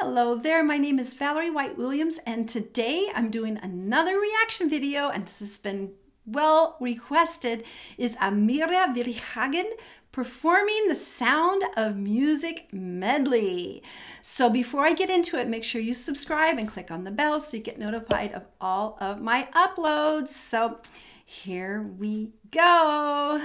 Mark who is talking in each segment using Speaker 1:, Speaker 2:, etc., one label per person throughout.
Speaker 1: Hello there, my name is Valerie White Williams, and today I'm doing another reaction video, and this has been well requested, is Amira Willighagen performing the Sound of Music medley. So before I get into it, make sure you subscribe and click on the bell so you get notified of all of my uploads. So here we go.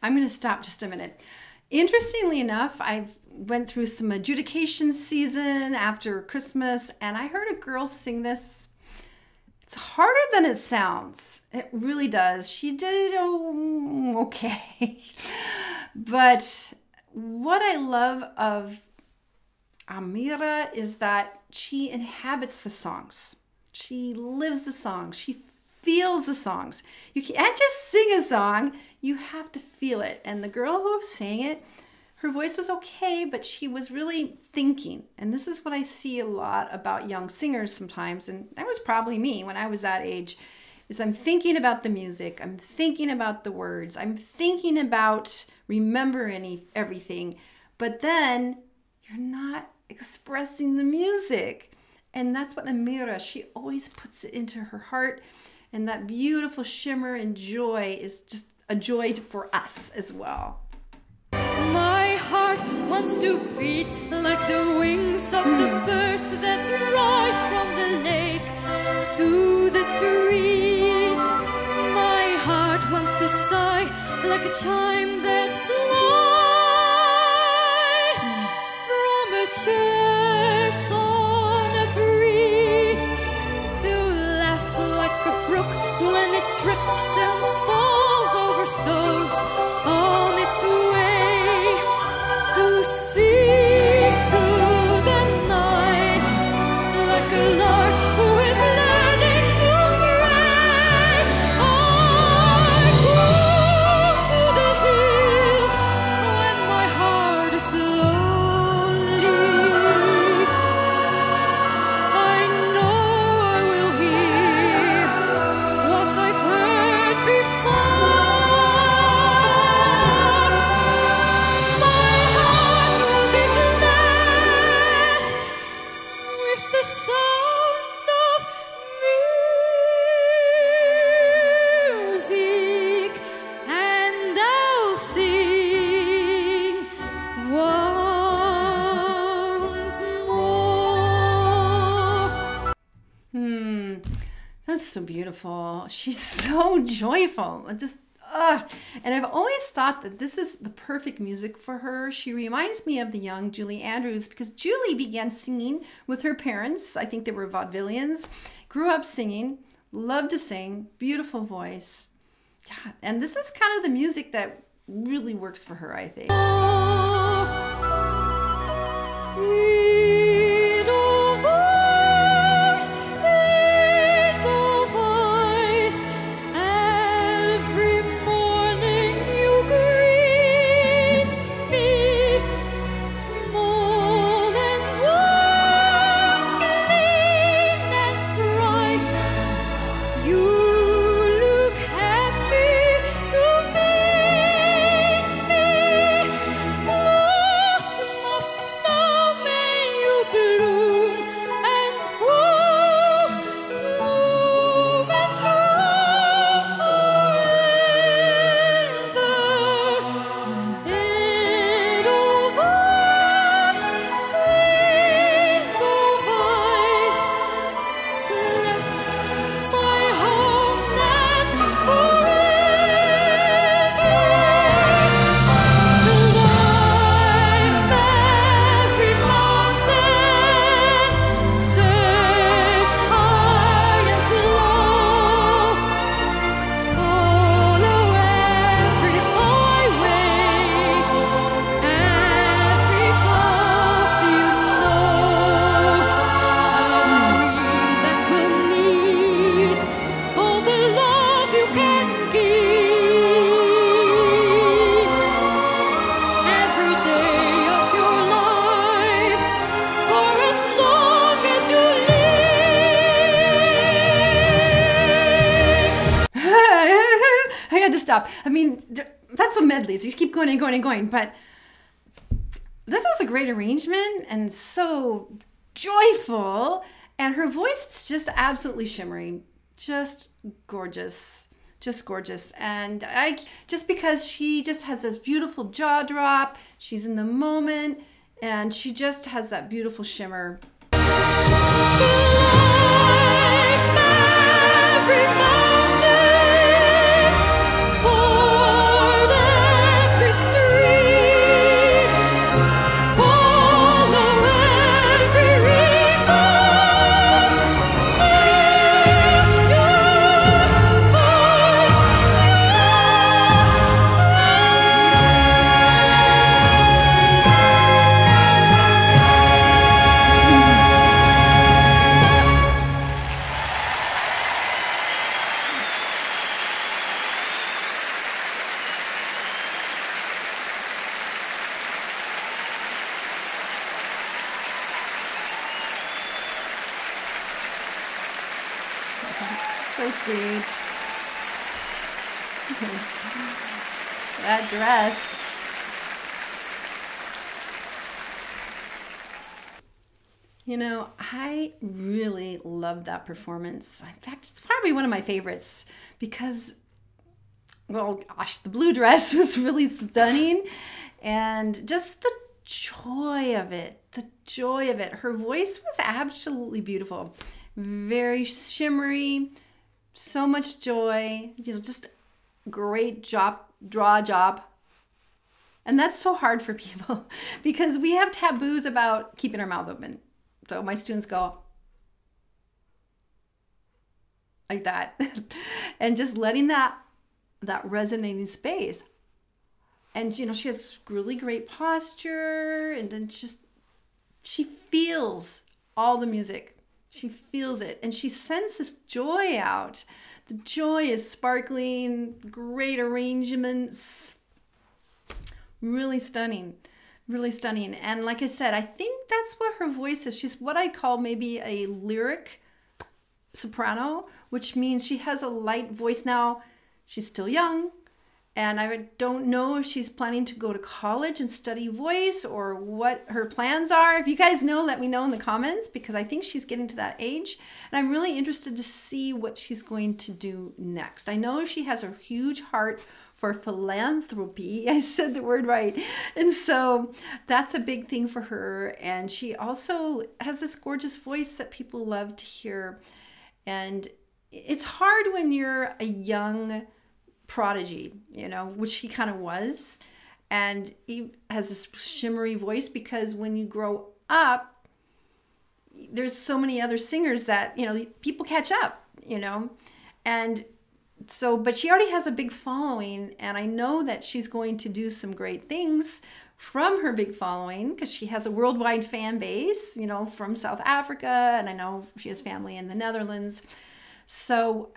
Speaker 1: I'm going to stop just a minute. Interestingly enough, I went through some adjudication season after Christmas, and I heard a girl sing this. It's harder than it sounds. It really does. She did okay. But what I love of Amira is that she inhabits the songs. She lives the songs. She feels the songs. You can't just sing a song. You have to feel it. And the girl who sang it, her voice was okay, but she was really thinking. And this is what I see a lot about young singers sometimes. And that was probably me when I was that age, is I'm thinking about the music. I'm thinking about the words. I'm thinking about remembering everything. But then you're not expressing the music. And that's what Amira, she always puts it into her heart. And that beautiful shimmer and joy is just a joy for us as well.
Speaker 2: My heart wants to beat like the wings of the birds that rise from the lake to the trees. My heart wants to sigh like a chime that flies from a church on a breeze, to laugh like a brook when it trips and falls over stones on its way, to sing through the night like a lark who is learning to pray. I go to the hills when my heart is lonely. I know I will hear what I've heard before. My heart will be blessed with the sound of music, and I'll sing once more.
Speaker 1: That's so beautiful. She's so joyful. And I've always thought that this is the perfect music for her. She reminds me of the young Julie Andrews, because Julie began singing with her parents. I think they were vaudevillians. Grew up singing, loved to sing, beautiful voice. Yeah, and this is kind of the music that really works for her, I think.
Speaker 2: Snowman
Speaker 1: stop. I mean, that's what medleys. You keep going and going and going. But this is a great arrangement and so joyful. And her voice is just absolutely shimmery. Just gorgeous. Just gorgeous. And just because she just has this beautiful jaw drop, she's in the moment, and she just has that beautiful shimmer. So sweet. That dress. You know, I really loved that performance. In fact, it's probably one of my favorites because, well, gosh, the blue dress was really stunning. And just the joy of it, the joy of it. Her voice was absolutely beautiful. Very shimmery, so much joy, you know, just great draw job. And that's so hard for people because we have taboos about keeping our mouth open. So my students go like that and just letting that resonating space. And, you know, she has really great posture, and then she feels all the music. She feels it, and she sends this joy out. The joy is sparkling, great arrangements. Really stunning, really stunning. And like I said, I think that's what her voice is. She's what I call maybe a lyric soprano, which means she has a light voice. Now, she's still young, and I don't know if she's planning to go to college and study voice or what her plans are. If you guys know, let me know in the comments, because I think she's getting to that age. And I'm really interested to see what she's going to do next. I know she has a huge heart for philanthropy. I said the word right. And so that's a big thing for her. And she also has this gorgeous voice that people love to hear. And it's hard when you're a young prodigy, you know, which he kind of was, and he has this shimmery voice because when you grow up, there's so many other singers that, you know, people catch up, you know, and so, but she already has a big following, and I know that she's going to do some great things from her big following because she has a worldwide fan base, you know, from South Africa, and I know she has family in the Netherlands. So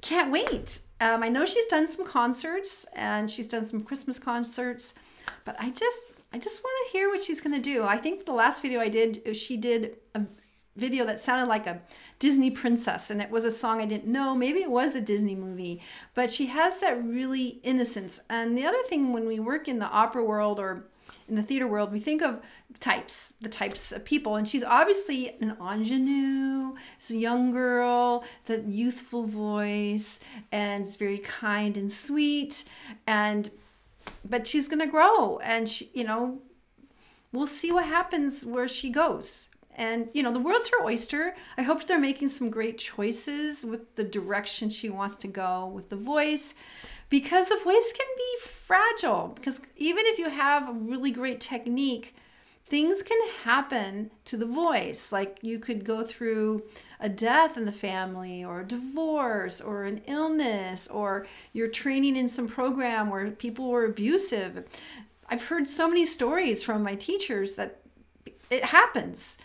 Speaker 1: can't wait. I know she's done some concerts, and she's done some Christmas concerts, but I just want to hear what she's going to do. I think the last video I did, she did a video that sounded like a Disney princess, and it was a song I didn't know. Maybe it was a Disney movie, but she has that really innocence. And the other thing, when we work in the opera world or in the theater world, we think of the types of people, and she's obviously an ingenue. She's a young girl, the youthful voice, and is very kind and sweet, but she's gonna grow, and she, you know, we'll see what happens where she goes. And, you know, the world's her oyster. I hope they're making some great choices with the direction she wants to go with the voice, because the voice can be fragile. Because even if you have a really great technique, things can happen to the voice. Like you could go through a death in the family, or a divorce, or an illness, or you're training in some program where people were abusive. I've heard so many stories from my teachers that it happens,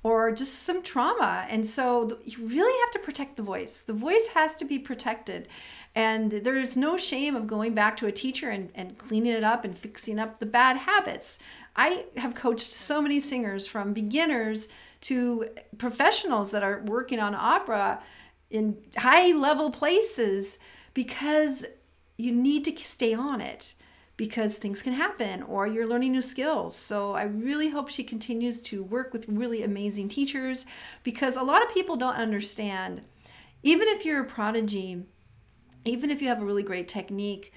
Speaker 1: or just some trauma. And so you really have to protect the voice. The voice has to be protected. And there's no shame of going back to a teacher and cleaning it up and fixing up the bad habits. I have coached so many singers, from beginners to professionals that are working on opera in high level places, because you need to stay on it because things can happen or you're learning new skills. So I really hope she continues to work with really amazing teachers, because a lot of people don't understand, even if you're a prodigy, even if you have a really great technique,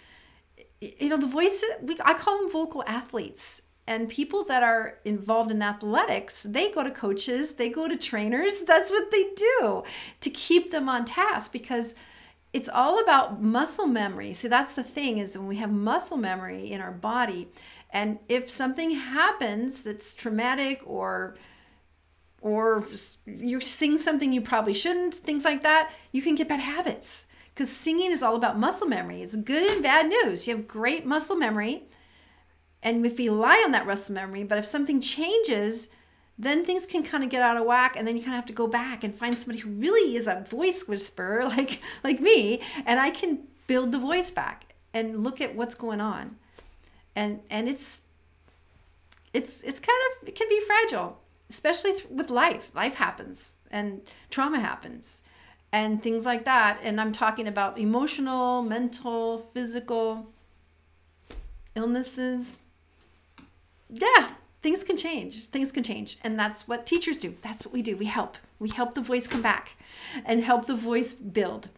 Speaker 1: you know, the voice, I call them vocal athletes. And people that are involved in athletics, they go to coaches, they go to trainers. That's what they do to keep them on task, because it's all about muscle memory. See, that's the thing, is when we have muscle memory in our body, and if something happens that's traumatic, or you're singing something you probably shouldn't, things like that, you can get bad habits, because singing is all about muscle memory. It's good and bad news. You have great muscle memory, and if you rely on that muscle memory, but if something changes, then things can kind of get out of whack, and then you kind of have to go back and find somebody who really is a voice whisperer like me, and I can build the voice back and look at what's going on. And it's kind of, it can be fragile, especially with life. Life happens and trauma happens and things like that. And I'm talking about emotional, mental, physical illnesses. Yeah, things can change. Things can change. And that's what teachers do. That's what we do. We help. We help the voice come back and help the voice build.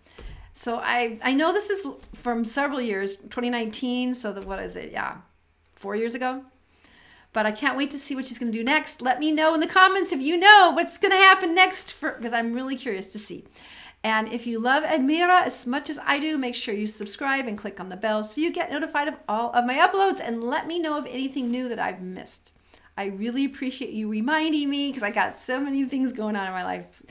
Speaker 1: So I know this is from several years, 2019. So what is it? Yeah, 4 years ago. But I can't wait to see what she's going to do next. Let me know in the comments if you know what's going to happen next, because I'm really curious to see. And if you love Amira as much as I do, make sure you subscribe and click on the bell so you get notified of all of my uploads, and let me know of anything new that I've missed. I really appreciate you reminding me, because I got so many things going on in my life.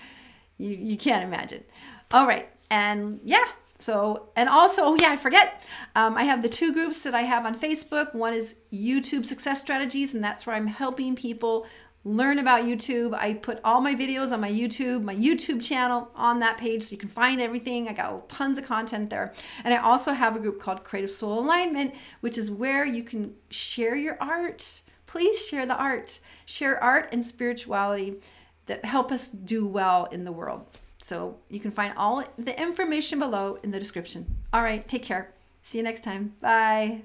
Speaker 1: You can't imagine. All right. And yeah. So, and also, oh yeah, I forget. I have the 2 groups that I have on Facebook. One is YouTube Success Strategies, and that's where I'm helping people learn about YouTube. I put all my videos on my YouTube channel on that page, so you can find everything. I got tons of content there. And I also have a group called Creative Soul Alignment, which is where you can share your art. Please share the art. Share art and spirituality that help us do well in the world. So you can find all the information below in the description. All right, take care. See you next time. Bye.